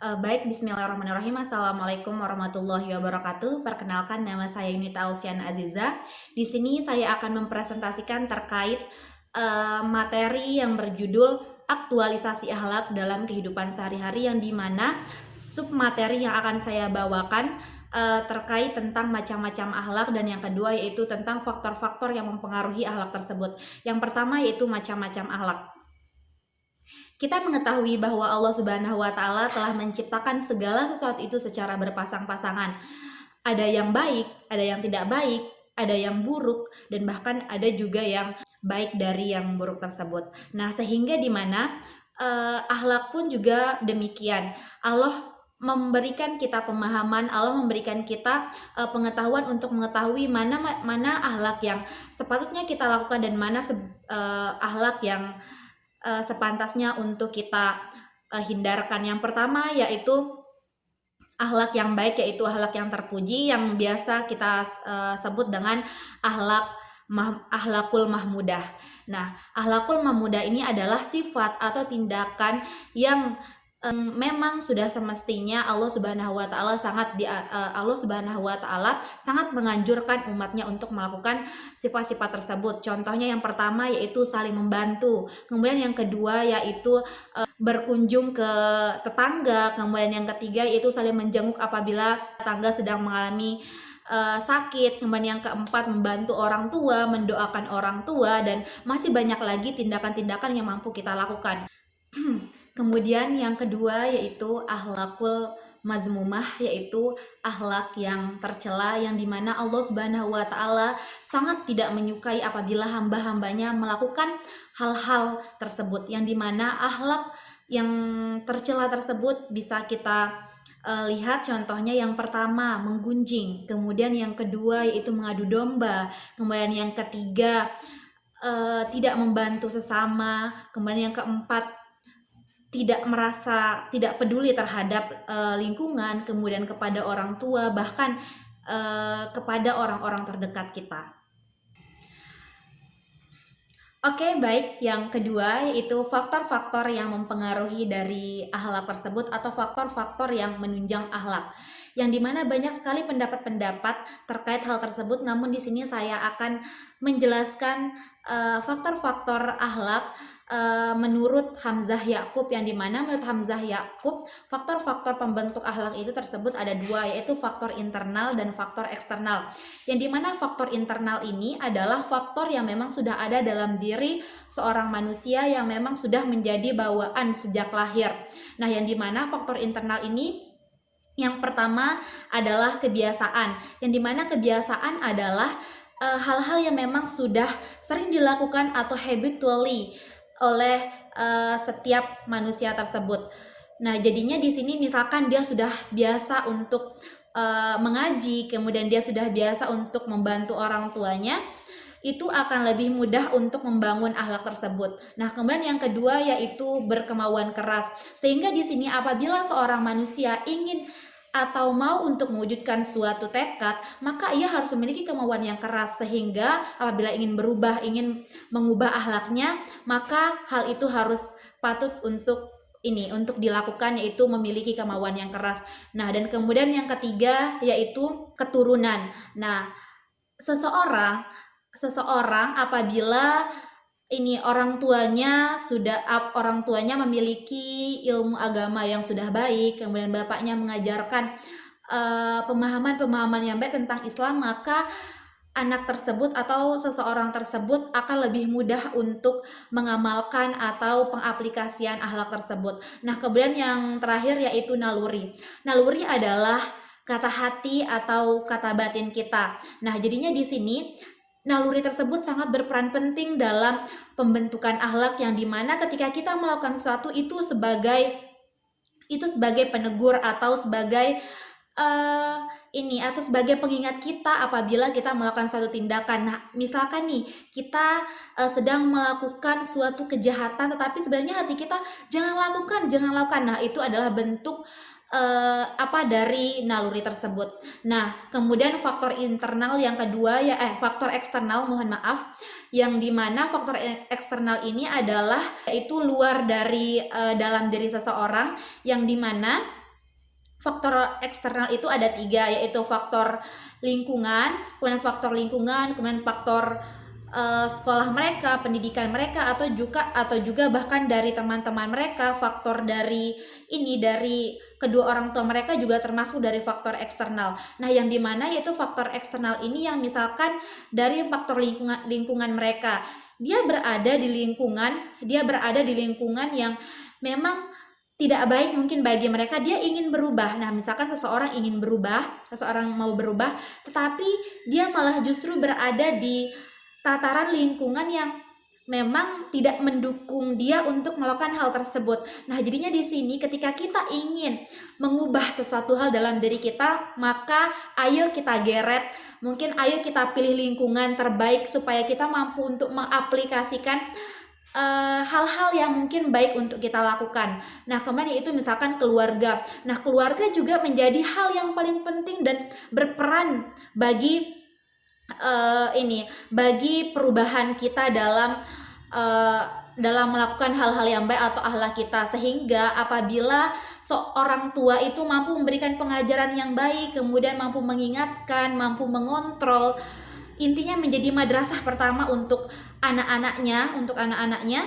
Baik, bismillahirrahmanirrahim. Assalamualaikum warahmatullahi wabarakatuh. Perkenalkan, nama saya Yunita Alfian Aziza. Di sini saya akan mempresentasikan terkait materi yang berjudul aktualisasi akhlak dalam kehidupan sehari-hari, yang dimana submateri yang akan saya bawakan terkait tentang macam-macam akhlak, dan yang kedua yaitu tentang faktor-faktor yang mempengaruhi akhlak tersebut. Yang pertama yaitu macam-macam akhlak. Kita mengetahui bahwa Allah Subhanahu wa Ta'ala telah menciptakan segala sesuatu itu secara berpasang-pasangan. Ada yang baik, ada yang tidak baik, ada yang buruk, dan bahkan ada juga yang baik dari yang buruk tersebut. Nah, sehingga di mana akhlak pun juga demikian. Allah memberikan kita pemahaman, Allah memberikan kita pengetahuan untuk mengetahui mana akhlak yang sepatutnya kita lakukan dan mana akhlak yang sepantasnya untuk kita hindarkan. Yang pertama yaitu akhlak yang baik, yaitu akhlak yang terpuji, yang biasa kita sebut dengan akhlakul mahmudah. Nah, akhlakul mahmudah ini adalah sifat atau tindakan yang memang sudah semestinya Allah Subhanahu wa Ta'ala sangat menganjurkan umatnya untuk melakukan sifat-sifat tersebut. Contohnya yang pertama yaitu saling membantu, kemudian yang kedua yaitu berkunjung ke tetangga, kemudian yang ketiga yaitu saling menjenguk apabila tetangga sedang mengalami sakit, kemudian yang keempat membantu orang tua, mendoakan orang tua, dan masih banyak lagi tindakan-tindakan yang mampu kita lakukan. Kemudian yang kedua yaitu akhlakul mazmumah, yaitu akhlak yang tercela, yang dimana Allah Subhanahu wa Ta'ala sangat tidak menyukai apabila hamba-hambanya melakukan hal-hal tersebut, yang dimana akhlak yang tercela tersebut bisa kita lihat contohnya. Yang pertama menggunjing, kemudian yang kedua yaitu mengadu domba, kemudian yang ketiga tidak membantu sesama, kemudian yang keempat tidak peduli terhadap lingkungan, kemudian kepada orang tua, bahkan kepada orang-orang terdekat kita. Oke, baik. Yang kedua yaitu faktor-faktor yang mempengaruhi dari akhlak tersebut atau faktor-faktor yang menunjang akhlak, yang dimana banyak sekali pendapat-pendapat terkait hal tersebut. Namun di sini saya akan menjelaskan faktor-faktor akhlak menurut Hamzah Yakub, yang dimana menurut Hamzah Yakub faktor-faktor pembentuk akhlak itu tersebut ada dua, yaitu faktor internal dan faktor eksternal, yang dimana faktor internal ini adalah faktor yang memang sudah ada dalam diri seorang manusia, yang memang sudah menjadi bawaan sejak lahir. Nah, yang dimana faktor internal ini yang pertama adalah kebiasaan, yang dimana kebiasaan adalah hal-hal yang memang sudah sering dilakukan atau habitually oleh setiap manusia tersebut. Nah, jadinya di sini misalkan dia sudah biasa untuk mengaji, kemudian dia sudah biasa untuk membantu orang tuanya, itu akan lebih mudah untuk membangun akhlak tersebut. Nah, kemudian yang kedua yaitu berkemauan keras. Sehingga di sini apabila seorang manusia ingin atau mau untuk mewujudkan suatu tekad, maka ia harus memiliki kemauan yang keras, sehingga apabila ingin berubah, ingin mengubah akhlaknya, maka hal itu harus patut untuk dilakukan, yaitu memiliki kemauan yang keras. Nah, dan kemudian yang ketiga yaitu keturunan. Nah, seseorang apabila orang tuanya memiliki ilmu agama yang sudah baik, kemudian bapaknya mengajarkan pemahaman-pemahaman yang baik tentang Islam, maka anak tersebut atau seseorang tersebut akan lebih mudah untuk mengamalkan atau pengaplikasian akhlak tersebut. Nah, kemudian yang terakhir yaitu naluri. Naluri adalah kata hati atau kata batin kita. Nah, jadinya di sini naluri tersebut sangat berperan penting dalam pembentukan akhlak, yang dimana ketika kita melakukan sesuatu itu sebagai penegur atau sebagai sebagai pengingat kita apabila kita melakukan suatu tindakan. Nah, misalkan nih kita sedang melakukan suatu kejahatan, tetapi sebenarnya hati kita jangan lakukan. Nah, itu adalah bentuk dari naluri tersebut. Nah, kemudian faktor internal yang kedua faktor eksternal, yang dimana faktor eksternal ini adalah yaitu luar dari dalam diri seseorang, yang dimana faktor eksternal itu ada 3, yaitu faktor lingkungan, kemudian faktor sekolah mereka, pendidikan mereka, atau juga bahkan dari teman-teman mereka, faktor dari kedua orang tua mereka juga termasuk dari faktor eksternal. Nah, yang dimana yaitu faktor eksternal ini yang misalkan dari faktor lingkungan mereka, dia berada di lingkungan yang memang tidak baik mungkin bagi mereka, dia ingin berubah. Nah, misalkan seseorang mau berubah, tetapi dia malah justru berada di tataran lingkungan yang memang tidak mendukung dia untuk melakukan hal tersebut. Nah, jadinya di sini ketika kita ingin mengubah sesuatu hal dalam diri kita, maka ayo kita ayo kita pilih lingkungan terbaik supaya kita mampu untuk mengaplikasikan hal-hal yang mungkin baik untuk kita lakukan. Nah, kemudian itu misalkan keluarga. Nah, keluarga juga menjadi hal yang paling penting dan berperan bagi bagi perubahan kita dalam melakukan hal-hal yang baik atau akhlak kita, sehingga apabila seorang tua itu mampu memberikan pengajaran yang baik, kemudian mampu mengingatkan, mampu mengontrol, intinya menjadi madrasah pertama untuk anak-anaknya,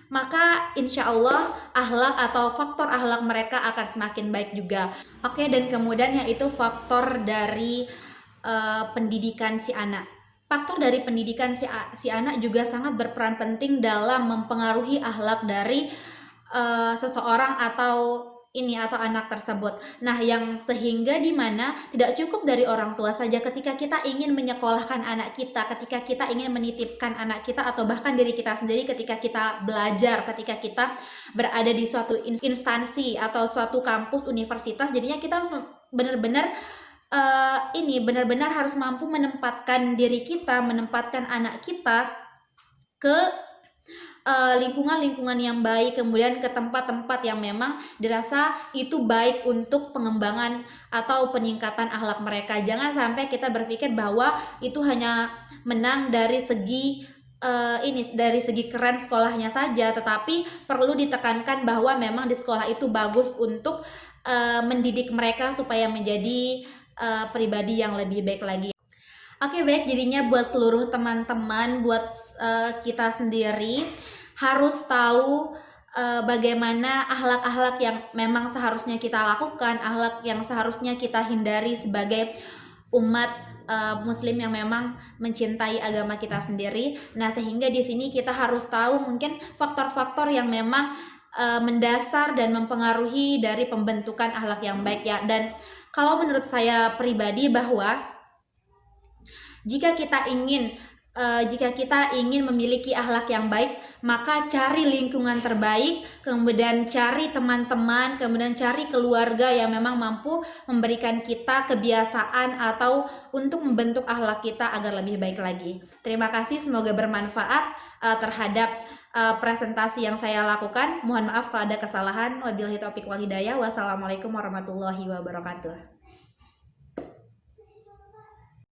maka insya Allah akhlak atau faktor akhlak mereka akan semakin baik juga. Oke, dan kemudian yaitu faktor dari pendidikan si anak. Faktor dari pendidikan si anak juga sangat berperan penting dalam mempengaruhi akhlak dari seseorang atau anak tersebut. Nah, yang sehingga dimana tidak cukup dari orang tua saja ketika kita ingin menyekolahkan anak kita, ketika kita ingin menitipkan anak kita, atau bahkan diri kita sendiri ketika kita belajar, ketika kita berada di suatu instansi atau suatu kampus universitas. Jadinya kita harus benar-benar harus mampu menempatkan diri kita, menempatkan anak kita ke lingkungan-lingkungan yang baik, kemudian ke tempat-tempat yang memang dirasa itu baik untuk pengembangan atau peningkatan akhlak mereka. Jangan sampai kita berpikir bahwa itu hanya menang dari segi keren sekolahnya saja, tetapi perlu ditekankan bahwa memang di sekolah itu bagus untuk mendidik mereka supaya menjadi pribadi yang lebih baik lagi. Oke, baik, jadinya buat seluruh teman-teman, buat kita sendiri harus tahu bagaimana akhlak-akhlak yang memang seharusnya kita lakukan, akhlak yang seharusnya kita hindari sebagai umat muslim yang memang mencintai agama kita sendiri. Nah, sehingga di sini kita harus tahu mungkin faktor-faktor yang memang mendasar dan mempengaruhi dari pembentukan akhlak yang baik ya. Dan kalau menurut saya pribadi bahwa jika kita ingin memiliki akhlak yang baik, maka cari lingkungan terbaik, kemudian cari teman-teman, kemudian cari keluarga yang memang mampu memberikan kita kebiasaan atau untuk membentuk akhlak kita agar lebih baik lagi. Terima kasih, semoga bermanfaat terhadap presentasi yang saya lakukan. Mohon maaf kalau ada kesalahan. Wabillahi taufiq wal hidayah. Wassalamualaikum warahmatullahi wabarakatuh.